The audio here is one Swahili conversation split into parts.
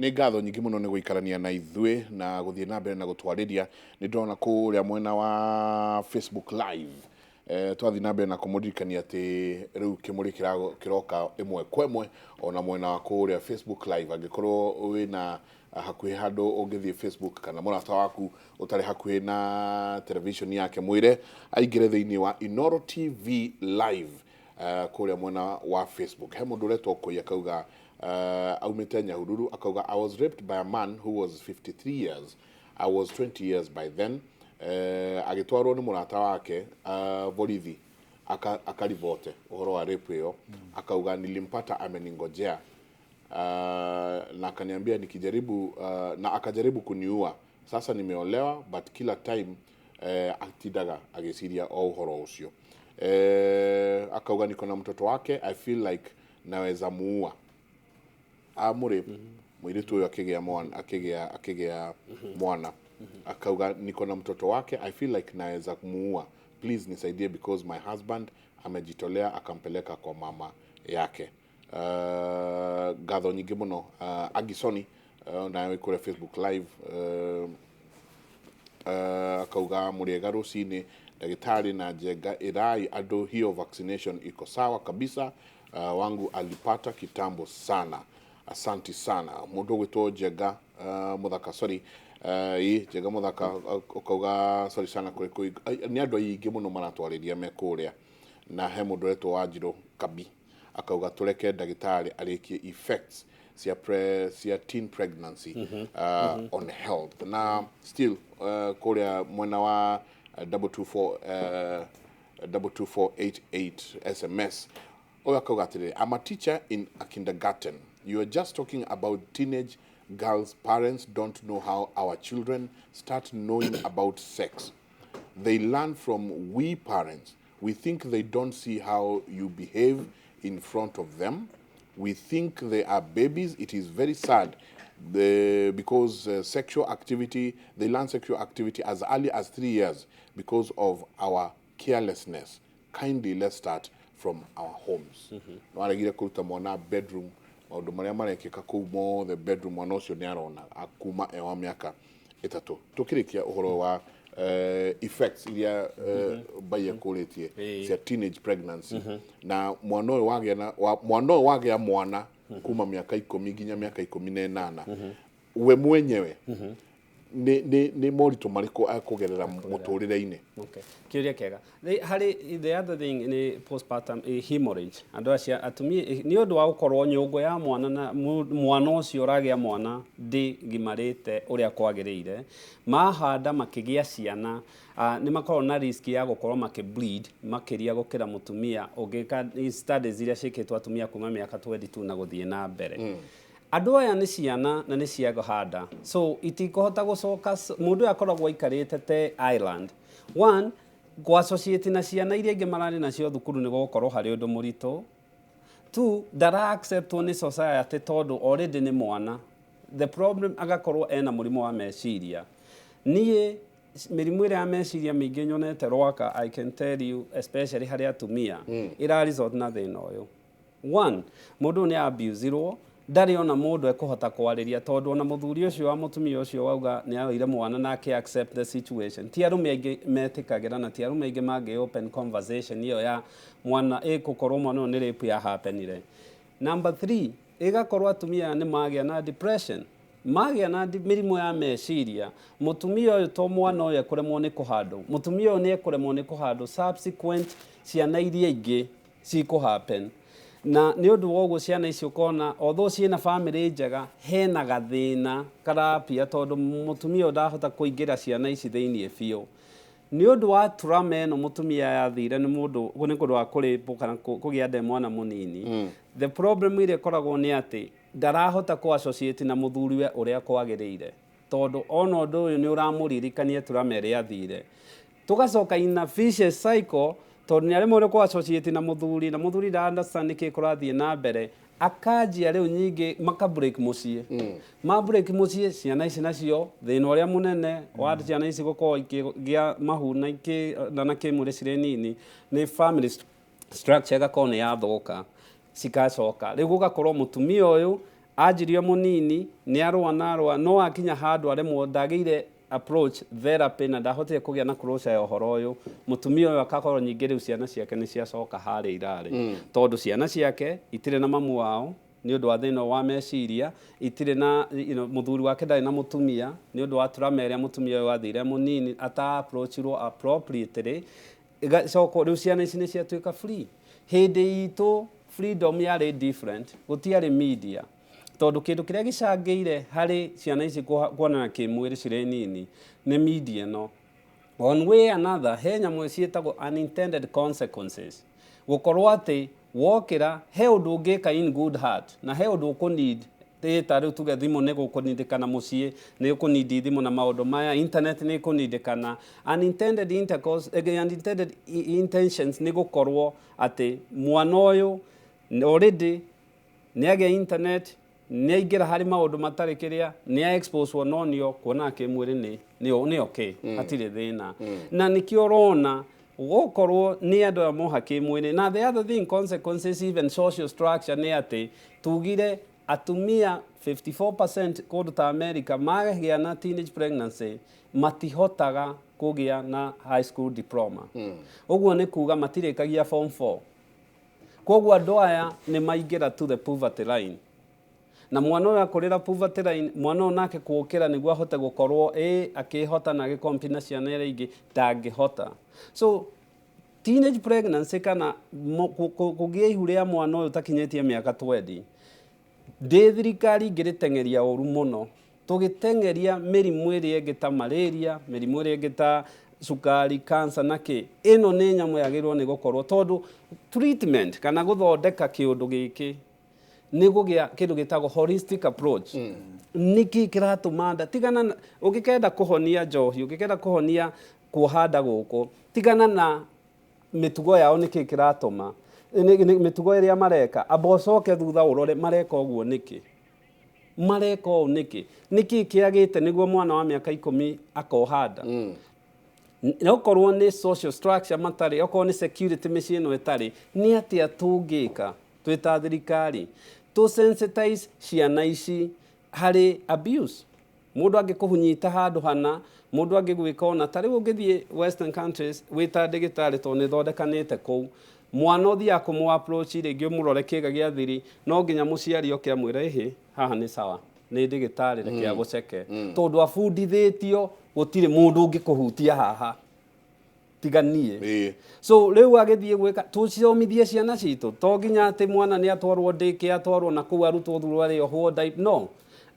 nĩ ngatho nyingĩ mũno nĩ gũikarania na ithuĩ na gũthiĩ na mbere na gũtwarĩria. Nĩ ndona kũrĩa mwena wa Facebook live twathi na mbere na kũmũririkania atĩ rĩu kĩmũrĩ kĩroka ĩmwe kwa ĩmwe ona mwena wa kũrĩa Facebook live. Angĩkorwo wĩna hakuhĩ handũ ũngĩthiĩ Facebook kana mũrata waku ũtarĩ hakuhĩ na television yake, mwĩre aingĩre thĩinĩ wa Inoro TV live kũrĩa mwena wa Facebook. He mũndũ ũretwo Kũi akauga aumĩte Nyahururu, akauga I was raped by a man who was 53 years. I was 20 years by then. Agĩtwarwo nĩ mũrata wake borithi akarivote ũhoro wa rape ĩyo. Akauga nilimpata ameningojea na akaniambia nikijaribu na akajaribu kuniua. Sasa nimeolewa but kila time atidaga agĩciria o ũhoro ũcio. Akauga niko na mtoto wake, I feel like naweza muua. Amurape mũirĩtu ũyũ akĩgĩa mwana. Akauga niko na mtoto wake, I feel like naweza kumuua, please nisaidie because my husband amejitolea akampeleka kwa mama yake. Ngatho nyingĩ mũno. Agisoni nawe kũrĩa Facebook live akauga mũrĩega rũcinĩ ndagĩtarĩ na Njenga irai andũ hiyo vaccination iko sawa kabisa, wangu alipata kitambo sana. Asanti sana. Mũndũ gwĩtwo Njenga mũthaka, sorry, Njenga mũthaka ukauga sorry sana kũrĩ nĩ andũ aingĩ mũno maratwarĩria me kũrĩa. Na he mũndũ wetwo Wanjirũ Kabi akauga tũreke ndagĩtarĩ arĩkie effects cia teen pregnancy on health. Na still kũrĩa mwena wa 22488 SMS oya akauga atĩrĩrĩ, I'm a teacher in a kindergarten. You are just talking about teenage girls. Parents don't know how our children start knowing about sex. They learn from we parents. We think they don't see how you behave in front of them. We think they are babies. It is very sad because sexual activity, they learn sexual activity as early as 3 years because of our carelessness. Kindly, let's start from our homes. No aragire kũruta mwana bedroom, maũndũ marĩa marekĩka kũu mothe bedroom, mwana ũcio nĩ arona akuma wa mĩaka 3. Tũkĩrĩkia ũhoro wa effects iria baia kũrĩtie cia teenage pregnancy na mwana ũyũ wagĩa mwana kuma mĩaka 10 nginya mĩaka 18 we mwenyewe nĩ moritũ marĩkũ akũgerera mũtũrĩre-inĩ? Okay, kĩũria kĩega. The other thing ni postpartum hemorrhage. Andũ acio atumia nĩ ũndũ wa gũkorwo nyũngũ ya mwana na mwana ũcio ũragĩa mwana ndĩgimarĩte ũrĩa kwagĩrĩire, mahanda makĩgĩa ciana nĩ makorwo na risk ya gũkorwo makĩbleed makĩria gũkĩra mũtumia ũngĩka studies iria ciĩkĩtwo atumia kuma mĩaka 22 na gũthiĩ na mbere. Andũ aya nĩ ciana na nĩ ciagahanda, so itikũhota gũcoka. Mũndũ akoragwo aikarĩte te island. One, gwa-associate na ciana iria ingĩ mararĩ nacio thukuru nĩ gũkorwo harĩ ũndũ mũritũ. Two, ndara acceptwo nĩ society tondũ already nĩ mwana. The problem agakorwo ena mũrimũ wa meciria. Niĩ mĩrimũ ĩrĩa ya meciria mĩingĩ nyonete Rwaka, I can tell you, especially harĩ atumia, ĩra resort na thĩna ũyũ. One, mũndũ nĩ abusirwo, ndarĩ ona mũndũ ekũhota kwarĩria tondũ ona mũthuri ũcio wa mũtumia ũcio wauga nĩ aoire mwana nake accept the situation. Ti arũme aingĩ metĩkagĩra na ti arũme aingĩ mangĩ open conversation ĩyo ya mwana ĩgũkorwo mwana ũyũ nĩ rape ya happenire. Number 3, ĩgakorwo atumia nĩ magĩa na depression, magĩa na mĩrimũ ya meciria. Mũtumia ũyũ to mwana ũyũ ekũremwo nĩ kũhandwo, mũtumia ũyũ nĩ ekũremwo nĩ kũhandwo subsequent ciana iria ingĩ cikũhappen. Na nĩ ũndũ wa ũguo ciana icio kona although ciĩna family njega, hena gathĩna karapia tondũ mũtumia ndahota kũingĩra ciana ici thĩinĩ biũ. Nĩ ũndũ wa trauma ĩno mũtumia yathire nĩ kũndũ wa kũrĩpwo kana kũgĩa nda mwana mũnini. The problem ĩrĩa ĩkoragwo nĩ atĩ ndarahota kũ-associate na mũthuriwe ũrĩa kwagĩrĩire tondũ ona ũndũ ũyũ nĩ ũramũririkania trauma ĩrĩa yathire. Tũgacoka in a vicious cycle tondũ nĩ arĩ mũndũ kũ-associate na mũthuri nda understand nĩkĩ kũrathiĩ na mbere, akanjia rĩu nyingĩ maka-break mũciĩ. Ma-break mũciĩ, ciana ici nacio thĩna ũrĩa mũnene wa ciana ici gũkorwo ikĩgĩa mahu na kĩmwĩrĩ cirĩ nini nĩ family structure ĩgakorwo nĩ yathũka, cikacoka. Rĩu gũgakorwo mũtumia ũyũ ajirio munini ni arwa no akinya handu aremwo ndagire approach therapy na ndahotire kugia na closure ya uhoro uyu mutumia uyu akakorwo nyingi riu ciana ciake ni ciacoka hari irari tondu ciana ciake itire na mamu wao ni undu wa thina wa meciria itire na muthuri wake ndari na mutumia ni undu wa turameria mutumia uyu wathire munini ata approachirwo appropriately igacoko riu ciana ici ni ciatuika free hindi itu freedom yari different gutiari media tondu kindu kiria gicangiire hari ciana ici kuonana kimwiri cire nini ni media no one way another he nyamu cietagwo unintended consequences gukorwo ati wokira he undu ungika in good heart na he undu ukunid ta riu tuge thimu ni gukunidikana mucii ni ukunidi thimu na maundu maya internet ni kunidikana unintended intentions ni gukorwo ati mwana uyu already ni agia internet ni aingira hari maundu matari kiria ni expose wononio kuona kimwiri ni okay hatire thina na nikio rona gukorwo ni andu a moha kimwiri na the other thing consequences even social structure ni ati tugire atumia 54% kundu ta America magia na teenage pregnancy matihotaga kugia na high school diploma uguo ni kuga matirikagia form 4 koguo andu aya ni maingira to the poverty line na mwana uyu akurira poverty line mwana nake kuukira niguo ahote gukorwo akihota na gikompina ciana iria ingi ndangihota so teenage pregnancy kana kugia ihu ria mwana uyu takinyetie miaka 20 thirikari ngiritengeria uru muno tugitengeria mirimu iria ingi ta malaria mirimu iria ingi ta sukari cancer naki ino ni nyamu yagirwo ni gukorwo tondu treatment kana guthondeka kiundu giki ni gugia kindu gitagwo holistic approach niki kiratumanda tigana ugikenda kuhonia njohi ugikenda kuhonia kuhanda guku tigana na mitugo yao niki kiratuma mitugo iria mareka abocoke thutha urore mareka uguo niki niki kiagite niguo mwana wa miaka 10 akohanda no korwo ni social structure matari okorwo ni security machine no etari ni atia tungika twita thirikari to sensitize ciana ici hari abuse mundu angikuhunyita handu hana mundu angigwika ona tari ungithie western countries wita digitari to ni thondekanite kou mwana uthia kumu approach ringi umurore kiga gia thiri no nginya muciari oke amwire ihi haha ni sawa ni digitari reke aguceke tondu abundithitio gutire mundu ungikuhutia haha tiganie so riu agithie gwika tuciomithie ciana citu to nginya ati mwana ni atwarwo ndike atwarwo na ku arutwo thuru ari ohwo no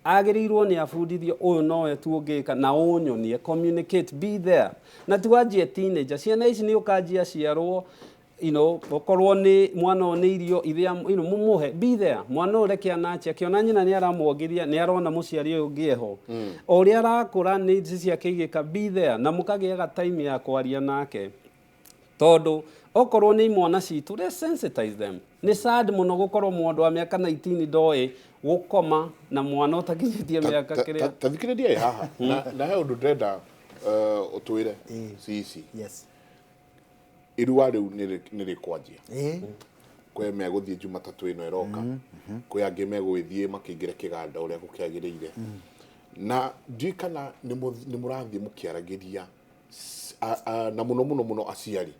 agirirwo ni abundithio uyu nowe tuongika na unyonie communicate be there na tuanjie teenager ciana ici ni ukanjia ciarwo okorwo ni mwana ni irio ithia mumuhe be there mwana ureke anache kiona nyina ni aramuongiria ni arona muciari uyu ngieho uria arakura ni cia kigika be there na mukagiaga time ya kwaria nake tondu okorwo ni mwana citu let's sensitize them ni sad muno gukorwo mwandu wa miaka 19 ndoi gukoma na mwana utakinyitie miaka kiria tathikiriria haha na he undu ndenda utwire cici yes irua riu ni rikwanjia kwe meguthie Jumatatu ino iroka kwe angi megwithie makingire kiganda uria gukiagiriire na ndikana ni murathie mukiaragiria na muno aciari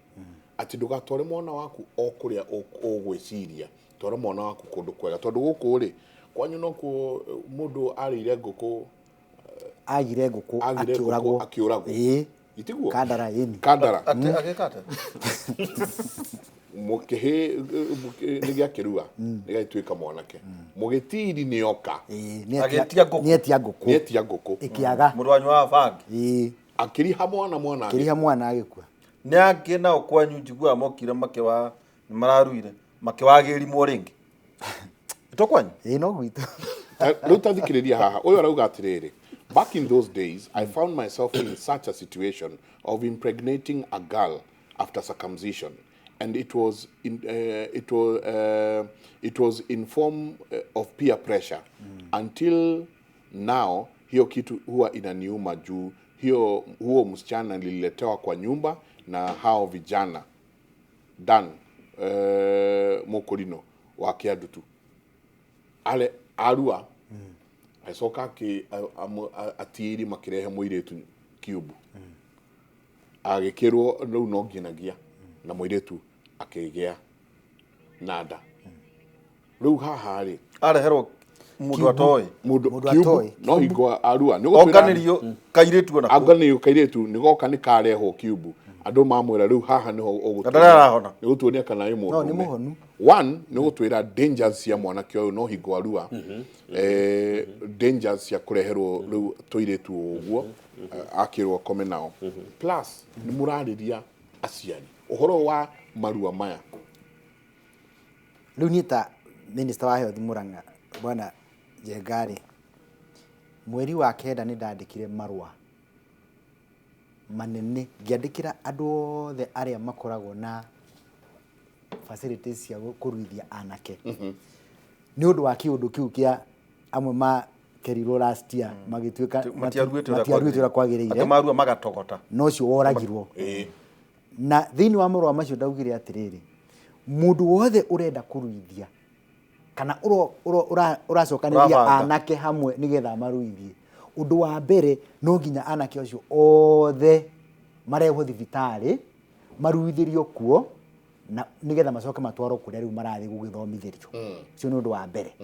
ati ndugatware mwana waku okuria ugwiciria twara mwana waku kundu kwega tondu guku ri kwanyu no ku mundu arire nguku agire nguku akiuragwo itiguo kandara agekata mukihe nigia kirua nigaitwika mwanake mugitiri ni oka nietia nguku ikiaga murwanyu wa bangi akiriha mwana agikua ni angi na okwanyu njigua mokira makewa mararuire makewagirimwo ringi itokwanyu no gwitu rutathikiriria haha uyu arauga atiriri back in those days I found myself in such a situation of impregnating a girl after circumcision and it was in form of peer pressure until now hiyo kitu huwa inaniuma juu huo msichana nililetewa kwa nyumba na hao vijana Dan mokorino wa Kiadutu ale arua aicoka atiiri makirehe muiretu cube agikirwo riu no nginagia na muiretu akigea nada riu haha ri areherwo mundu atoi mundu atoi no hingo arua ni onganirio kairetu ona onganirio kairetu ni goka ni kareho cube andu mamwira riu haha niho ugutuona ni gutuonia kana i mundu no ni muhonu one ni gutwira dangers cia mwanake uyu no hingo arua dangers cia kureherwo riu toiretu uguo akirwo kome nao plus ni murariria aciari uhoro wa marua maya riu nita minister wa health Murang'a bwana Jegari mweri wa kenda ni ndandikire marua manene ngiandikira andu othe aria makoragwo na facilities cia kuruithia anake ni undu wa kiundu kiu kia amwe ma kerirwo last year magituika matiaruitira kwagirire akamarua magatogota no cio woragirwo na thiini wa marua macio ndaugire atiriri mundu wothe urenda kuruithia kana uracokaniria anake hamwe nigetha maruithie undu wa mbere no nginya anake acio othe marehwo thibitari maruithirio kuo na nigetha macoke matwarwo kuria riu marathi gugithomithirio cio ni undu wa mbere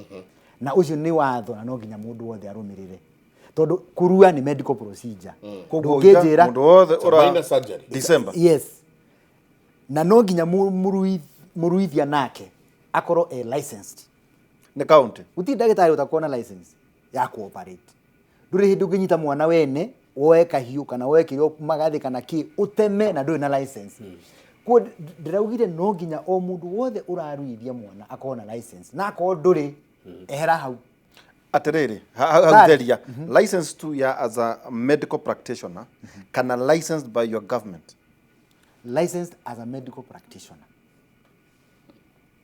na ucio ni watho na no nginya mundu wothe arumirire tondu kurua ni medical procedure ndungijira mundu wothe ura surgery December yes na no nginya muruithia nake akorwo licensed ni county uti ndagitari utakuwa na license ya cooperate nduri hindi unginyita mwana wene woe kahiu kana woe kirio magathi kana ki uteme na nduri na license ko ndiraugire no nginya o mundu wothe uraruithia mwana akorwo na license na akorwo nduri ehera hau atiriri hautheria license to ya as a medical practitioner kana licensed by your government licensed as a medical practitioner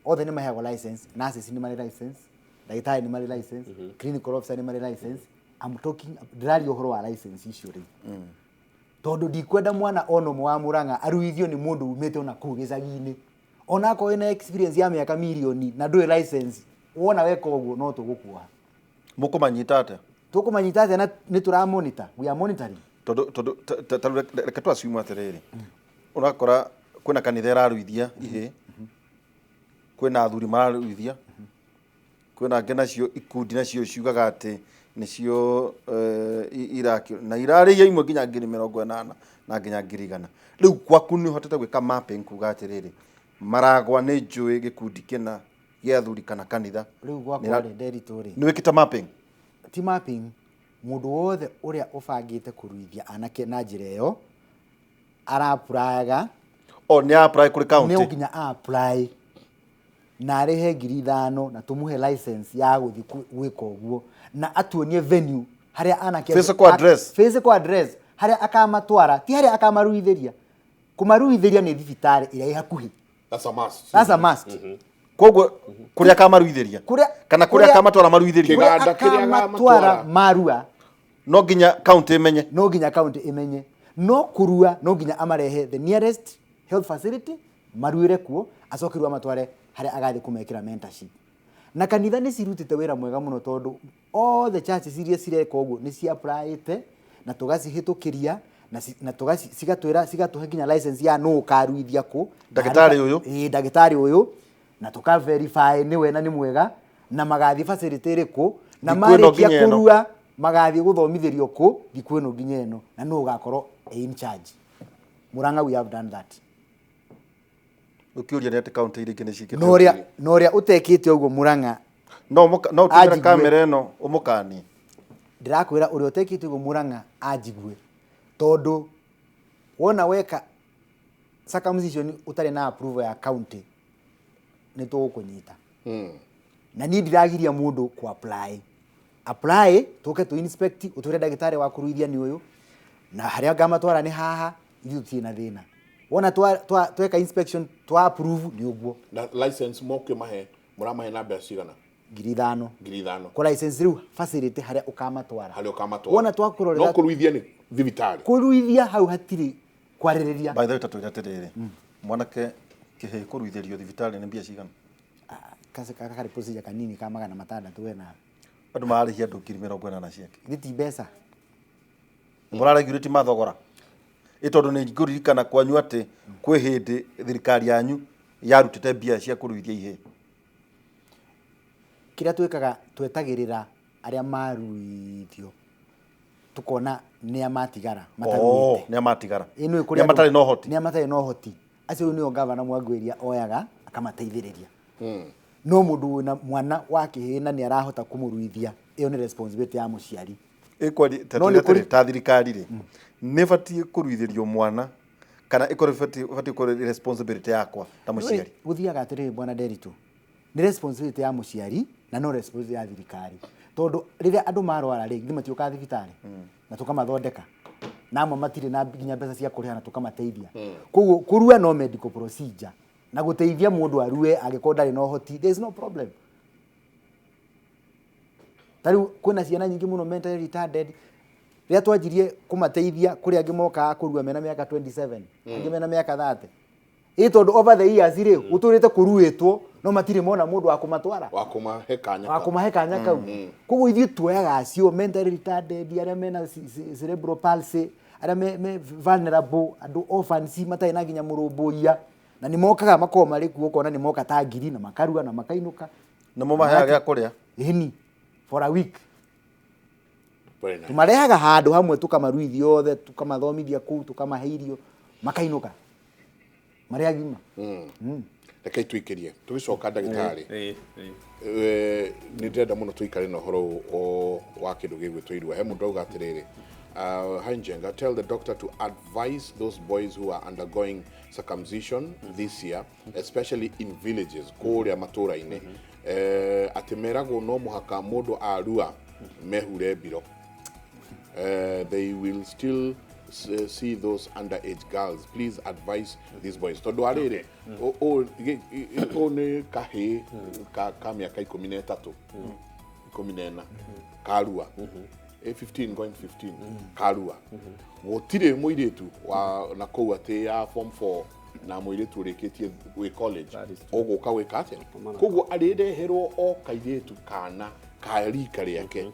othe ni mahego license nurses ni mari license ndagitari ni mari license clinical officer ni mari license I'm talking drali ohoro wa license icio ri tondu ndikwenda mwana ono mwa Murang'a aruithio ni mundu umete ona kuu gicagi-ini ona ko ina experience ya miaka milioni na ndui license wona weka uguo no tugukuha mukumanyita ate tukumanyita ate na ni turamonitor we are monitoring tondu reke twasuma atiriri urakora kwina kanitha raruithia ihe kwina athuri mararuithia kwina ngena cio ikundi na cio ciugaga ati nicio irakio na iraria imwe nginya 80 na nginya 100 riu kwaku ni hotete gwika mapping kuga atiriri maragwa ni njui gikundi kina gia athuri kana kanitha riu gwakwa ni nderitori ni wikita mapping ti mapping mundu wothe uria ubangite kuruithia anake na njira iyo arapraga o ni apply kuri county ni nginya apply na rehe 5,000 na tumuhe license ya guthi gwika uguo na atuonie venue haria anake physical address haria akamatwara ti haria akamaruithiria kumaruithiria ni thibitari ira ihakuhi that's a must koguo kuria akamaruithiria kana kuria akamatwara maruithiria kiganda kiria akamatwara marua no nginya county imenye no kurua no nginya amarehe the nearest health facility maruire kuo acokirwa matware haria agathi kumekira mentorship na kanitha ni cirutite wira mwega muno tondu all the churches iria cireka uguo ni cia applyite na tugacihitukiria na cigatwira cigatuhe nginya license ya no karuithia ku ndagitari uyu na tuka verify ni we na ni mwega na magathi facility riku na marikia kurua magathi guthomithirio ku thikweno nginya eno na no ugakorwo in charge Murang'a we have done that ukiuria ni ati county iri ngine cikite noria utekite uguo Murang'a no tumira kamera eno umukani ndirakwira uria utekite uguo Murang'a ajigue tondu wona weka circumcision utari na approval ya county ni tukunyita na ni ndiragiria mundu ku apply tuke tu inspect utwire ndagitari wa kuruithia ni uyu na haria ngamatwara ni haha ithu tina thina wona tweka inspection twa approve ni uguo na license moke mahe muramahe na bia cigana 5,000 ko license riu facility haria ukamatwara wona twakurorera no kuruithia ni thibitari kuruithia hau hatiri kwaririria by the way tatu yatiriri mwanake kihe kuruithirio thibitari ni bia cigana kase kaka procedure kanini kama magana 600 wena andu mararĩhia andũ ngiri 40 ciake giti mbeca mũraregire ti mathogora ĩtondũ nĩ ngũririkana kwanyu atĩ kwĩ hĩndĩ thirikari yanyu yarutĩte mbia cia kũruithia ihĩĩ kĩrĩa twĩkaga twetagĩrĩra arĩa maruithio tukona nĩa matigara mataruithĩte nĩa matigara ĩno nĩa matarĩ na ũhoti nĩa matarĩ na ũhoti acio nĩo gavana Mwangwĩria oyaga akamateithĩrĩria no mũndũ wĩna mwana wa kĩhĩĩ na nĩarahota kũmũruithia ĩyo nĩ responsibility ya mũciari ĩkwari ta thirikari rĩ nĩ batiĩ kũruithĩrio mwana kana batiĩ kũrĩ responsibility yakwa ta mũciari gũthiaga atĩrĩrĩ bwana Nderitu nĩ responsibility ya mũciari na no responsibility ya thirikari tondũ rĩrĩa andũ marwara rĩ githĩ matioka thibitarĩ na tukamathondeka na amwe matirĩ na nginya mbeca cia kũrĩha na tukamateithia koguo kũrua no medical procedure na gũteithia mũndũ arue angĩkorwo ndarĩ na ũhoti there is no problem tariũ kwĩna ciana nyingĩ mũno mentally retarded rĩrĩa twanjirie kũmateithia kũrĩ angĩ moka kũrua mena mĩaka 27 angĩ mena mĩaka 30 tondũ over the years rĩ gũtũrĩte kũruĩtwo no matirĩ mona mũndũ wa kũmatwara wa kũmahe kanya kau koguo ithuĩ tuoyaga acio mentally retarded arĩa mena cerebral palsy arĩa me vulnerable andũ orphans matarĩ na nginya mũrũmbũiya na nĩ mokaga makoo marĩ kuo kona nĩ moka ta ngiri na makarua na makainũka na mũmaheaga gĩa kũrĩa ĩni for a week very nice tumarehaga handũ hamwe tukamaruithia othe tukamathomithia kũu tukamahe irio makainũka marĩ agima reke twĩkĩrie tũgĩcoka ndagĩtarĩ nĩ ndĩrenda mũno tũikare na ũhoro wa kĩndũ gĩgwĩtwo irua he mũndũ auga atĩrĩrĩ Hinjenga, tell the doctor to advise those boys who are undergoing circumcision this year, especially in villages, kũrĩa matũra-inĩ atĩ meragwo no mũhaka mũndũ arua mehure mbiro. They will still see those underage girls. Please advise these boys. Tondũ arĩrĩ o nĩ kahĩ ka mĩaka 13 14 karua 15 going 15 karua gũtirĩ mũirĩtu na kũu atĩ ya form 4 na mũirĩtu ũrĩkĩtie gwĩ college ũgũka gwĩka atĩa koguo arĩreherwo o kairĩtu kana karika rĩake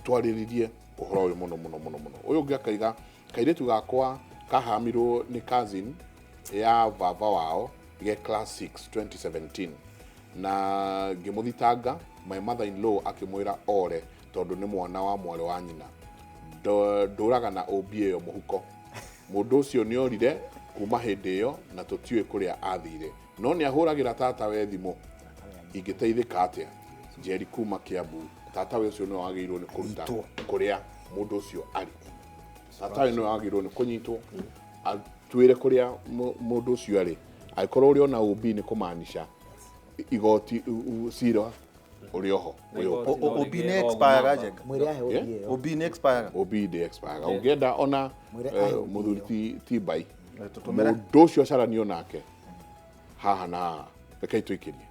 twarĩrĩrie ũhoro ũyũ mũno ũyũ ũngĩ akaiga kairĩtu gakwa kahamirwo nĩ cousin ya baba wao ge class 6 2017 na ngĩmũthitanga my mother in law akĩmwĩra ore tondũ nĩ mwana wa mwarĩ wa nyina ndũraga na OB ĩyo mũhuko mũndũ ũcio nĩ orire kuma hĩndĩ ĩyo na tũtiũĩ kũrĩa athire no nĩ ahũragĩra tata we thimũ ingĩteithĩka atĩa Jerry kuma Kiambu tata we ũcio nĩ wagĩrĩirwo nĩ kũruta kũrĩa mũndũ ũcio arĩ tata we nĩ wagĩrĩirwo nĩ kũnyitwo atuĩre kũrĩa mũndũ ũcio arĩ angĩkorwo ũrĩ ona OB nĩ kũmaanisha igoti cira ũrĩ oho OB nĩ expire Jenga mwĩrĩ ahe OB nĩ expire OB nĩ expire ũngĩenda ona mũthuri ti bai mũndũ ũcio acaranio nake haha na reke twĩkĩrie